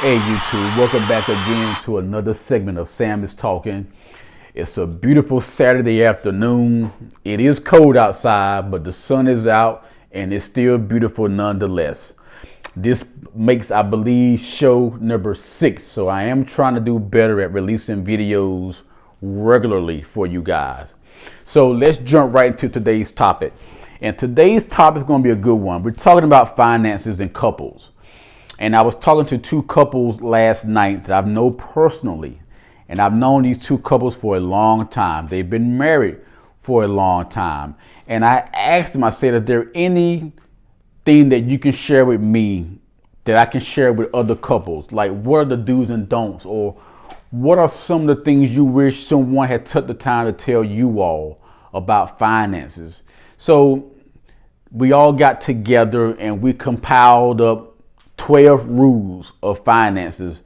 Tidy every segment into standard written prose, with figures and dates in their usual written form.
Hey YouTube, welcome back again to another segment of Sam is Talking. It's a beautiful Saturday afternoon. It is cold outside, but the sun is out and it's still beautiful nonetheless. This makes, I believe, show number 6. So I am trying to do better at releasing videos regularly for you guys. So let's jump right into today's topic. And today's topic is going to be a good one. We're talking about finances and couples. And I was talking to two couples last night that I've known personally. And I've known these two couples for a long time. They've been married for a long time. And I asked them, I said, is there anything that you can share with me that I can share with other couples? Like, what are the do's and don'ts? Or what are some of the things you wish someone had took the time to tell you all about finances? So we all got together and we compiled up 12 rules of finances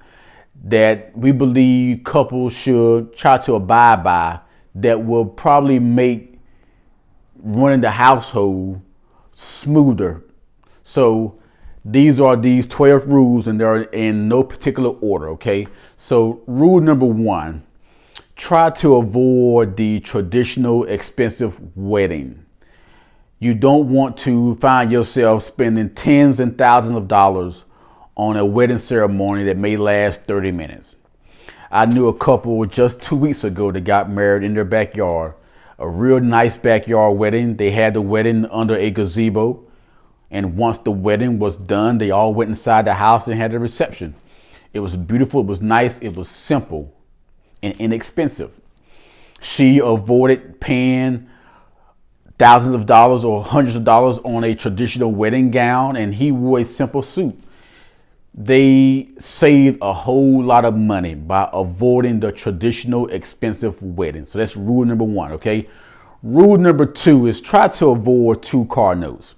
that we believe couples should try to abide by that will probably make running the household smoother. So these are these 12 rules and they're in no particular order, okay? So rule number 1, try to avoid the traditional expensive wedding. You don't want to find yourself spending tens and thousands of dollars on a wedding ceremony that may last 30 minutes. I knew a couple just 2 weeks ago that got married in their backyard, a real nice backyard wedding. They had the wedding under a gazebo. And once the wedding was done, they all went inside the house and had a reception. It was beautiful. It was nice. It was simple and inexpensive. She avoided paying thousands of dollars or hundreds of dollars on a traditional wedding gown, and he wore a simple suit. They saved a whole lot of money by avoiding the traditional expensive wedding. So that's rule number 1, okay? Rule number 2 is try to avoid 2-car notes.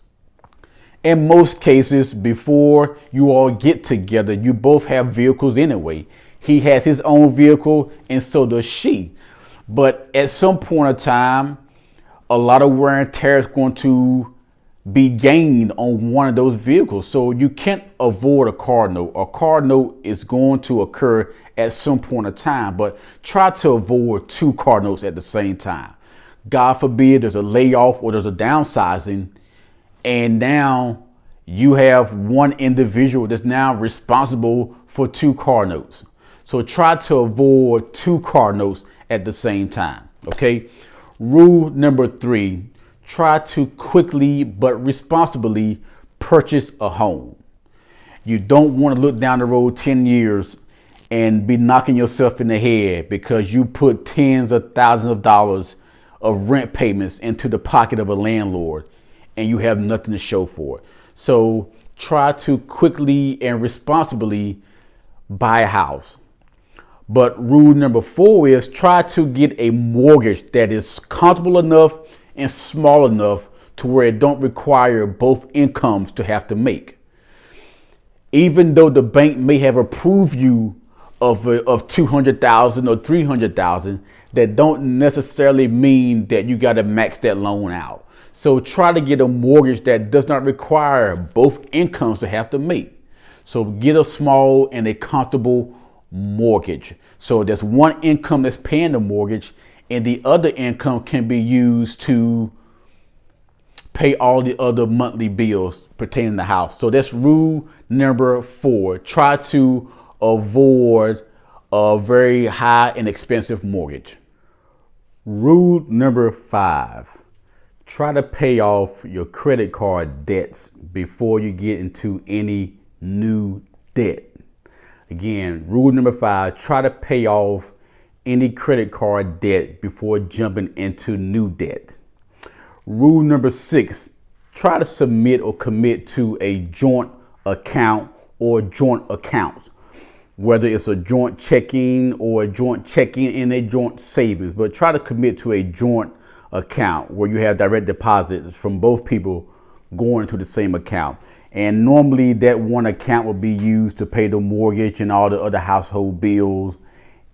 In most cases, before you all get together, you both have vehicles anyway. He has his own vehicle and so does she. But at some point in time, a lot of wear and tear is going to be gained on one of those vehicles. So you can't avoid a car note. A car note is going to occur at some point in time, but try to avoid 2 car notes at the same time. God forbid there's a layoff or there's a downsizing, and now you have one individual that's now responsible for 2 car notes. So try to avoid 2 car notes at the same time, okay? Rule number 3, try to quickly but responsibly purchase a home. You don't want to look down the road 10 years and be knocking yourself in the head because you put tens of thousands of dollars of rent payments into the pocket of a landlord and you have nothing to show for it. So try to quickly and responsibly buy a house. But rule number 4 is try to get a mortgage that is comfortable enough and small enough to where it don't require both incomes to have to make. Even though the bank may have approved you of $200,000 or $300,000, that don't necessarily mean that you got to max that loan out. So try to get a mortgage that does not require both incomes to have to make. So get a small and a comfortable mortgage. So there's one income that's paying the mortgage and the other income can be used to pay all the other monthly bills pertaining to the house. So that's rule number 4. Try to avoid a very high and expensive mortgage. Rule number 5. Try to pay off your credit card debts before you get into any new debt. Again, rule number 5, try to pay off any credit card debt before jumping into new debt. Rule number 6, try to submit or commit to a joint account or joint accounts, whether it's a joint checking or a joint checking and a joint savings, but try to commit to a joint account where you have direct deposits from both people going into the same account. And normally that one account will be used to pay the mortgage and all the other household bills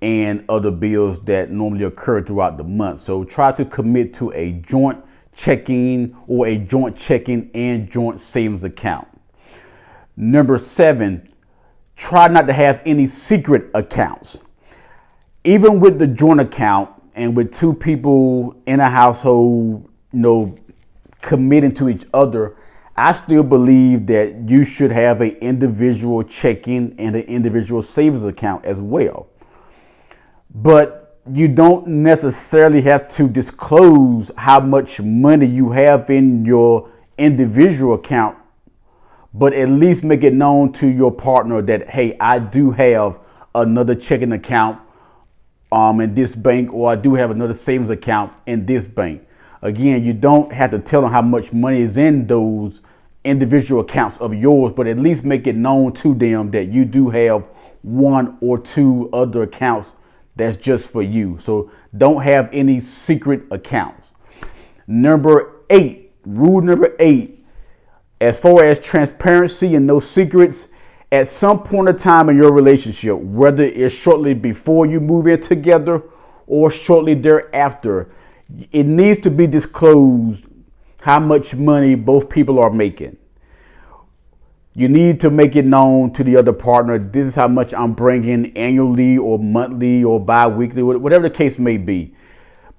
and other bills that normally occur throughout the month. So try to commit to a joint checking or a joint checking and joint savings account. Number 7, try not to have any secret accounts. Even with the joint account and with two people in a household, committing to each other, I still believe that you should have an individual checking and an individual savings account as well. But you don't necessarily have to disclose how much money you have in your individual account, but at least make it known to your partner that, hey, I do have another checking account in this bank, or I do have another savings account in this bank. Again, you don't have to tell them how much money is in those individual accounts of yours, but at least make it known to them that you do have one or two other accounts that's just for you. So don't have any secret accounts. Rule number 8, as far as transparency and no secrets, at some point in time in your relationship, whether it's shortly before you move in together or shortly thereafter, it needs to be disclosed how much money both people are making. You need to make it known to the other partner, this is how much I'm bringing annually or monthly or bi-weekly, whatever the case may be.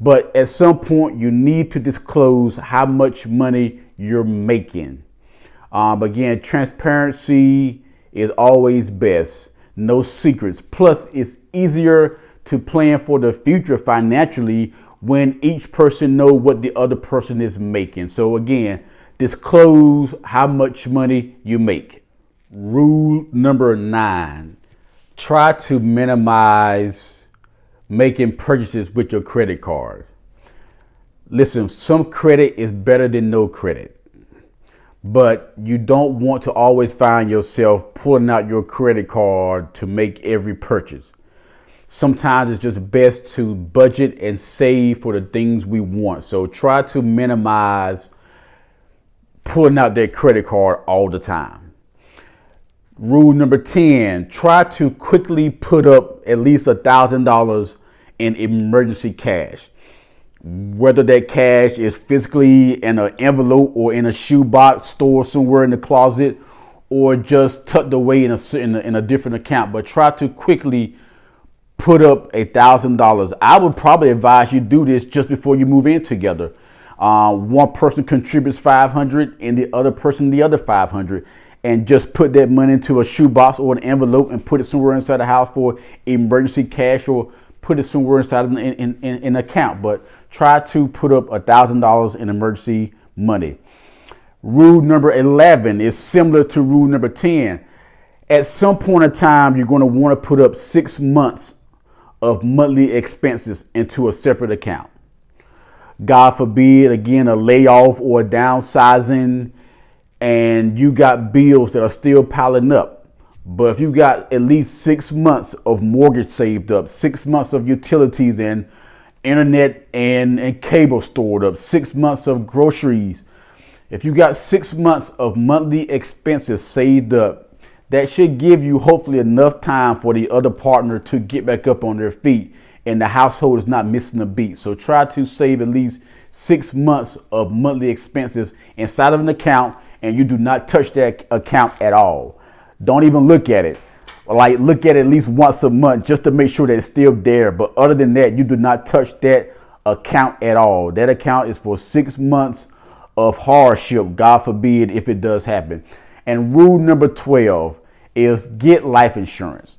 But at some point, you need to disclose how much money you're making. Again, transparency is always best. No secrets. Plus, it's easier to plan for the future financially when each person knows what the other person is making. So again, disclose how much money you make. Rule number 9, try to minimize making purchases with your credit card. Listen, some credit is better than no credit, but you don't want to always find yourself pulling out your credit card to make every purchase. Sometimes it's just best to budget and save for the things we want. So try to minimize pulling out that credit card all the time. Rule number 10, try to quickly put up at least $1,000 in emergency cash. Whether that cash is physically in an envelope or in a shoebox stored somewhere in the closet, or just tucked away in a different account, but try to quickly put up $1,000. I would probably advise you do this just before you move in together. One person contributes $500 and the other person the other $500, and just put that money into a shoebox or an envelope and put it somewhere inside the house for emergency cash, or put it somewhere inside an account. But try to put up $1,000 in emergency money. Rule number 11 is similar to rule number 10. At some point in time, you're going to want to put up 6 months of monthly expenses into a separate account. God forbid, again, a layoff or a downsizing, and you got bills that are still piling up. But if you got at least 6 months of mortgage saved up, 6 months of utilities and internet and cable stored up, 6 months of groceries, if you got 6 months of monthly expenses saved up, that should give you hopefully enough time for the other partner to get back up on their feet and the household is not missing a beat. So try to save at least 6 months of monthly expenses inside of an account, and you do not touch that account at all. Don't even look at it. Like, look at it at least once a month just to make sure that it's still there. But other than that, you do not touch that account at all. That account is for 6 months of hardship, God forbid, if it does happen. And rule number 12 is get life insurance.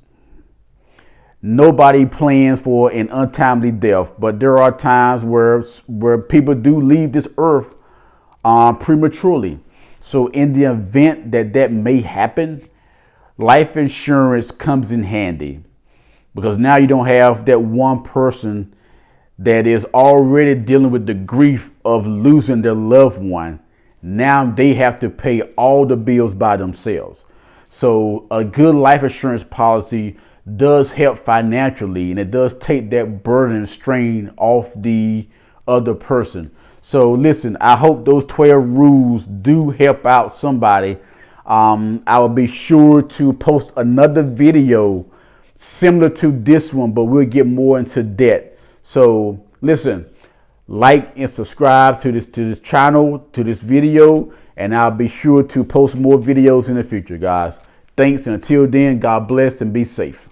Nobody plans for an untimely death, but there are times where people do leave this earth prematurely. So in the event that may happen, life insurance comes in handy, because now you don't have that one person that is already dealing with the grief of losing their loved one. Now they have to pay all the bills by themselves. So a good life insurance policy does help financially, and it does take that burden and strain off the other person. So listen, I hope those 12 rules do help out somebody. I will be sure to post another video similar to this one, but we'll get more into that. So listen, like and subscribe to this channel, to this video, and I'll be sure to post more videos in the future, guys. Thanks. And until then, God bless and be safe.